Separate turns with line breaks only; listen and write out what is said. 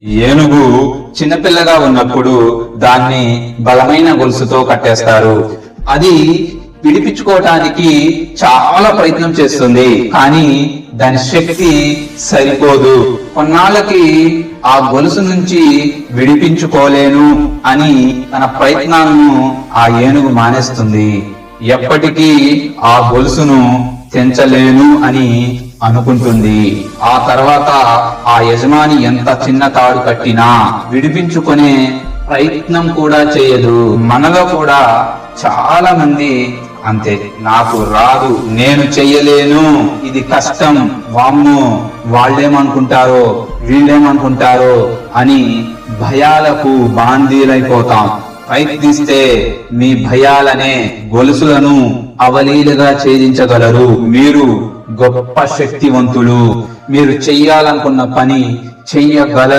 ఏనుగు చిన్నపిల్లగా ఉన్నప్పుడు దాన్ని బలమైన గొలుసుతో కట్టేస్తారు. అది విడిపించుకోవటానికి చాలా ప్రయత్నం చేస్తుంది, కానీ దాని శక్తి సరిపోదు. కొన్నాళ్ళకి ఆ గొలుసు నుంచి విడిపించుకోలేను అని తన ప్రయత్నాలను ఆ ఏనుగు మానేస్తుంది. ఎప్పటికీ ఆ గొలుసును తెంచలేను అని అనుకుంటుంది. ఆ తర్వాత ఆ యజమాని ఎంత చిన్న తాడు కట్టినా విడిపించుకునే ప్రయత్నం కూడా చేయదు. మనలో కూడా చాలా మంది అంతే, నాకు రాదు, నేను చెయ్యలేను, ఇది కష్టం, వామ్మో వాళ్ళేమనుకుంటారో వీళ్ళేమనుకుంటారో అని భయాలకు బాందీలైపోతాం. ప్రయత్నిస్తే మీ భయాలనే గొలుసులను అవలీలగా ఛేదించగలరు. మీరు గొప్ప శక్తివంతులు. మీరు చెయ్యాలనుకున్న పని చెయ్యగలరు.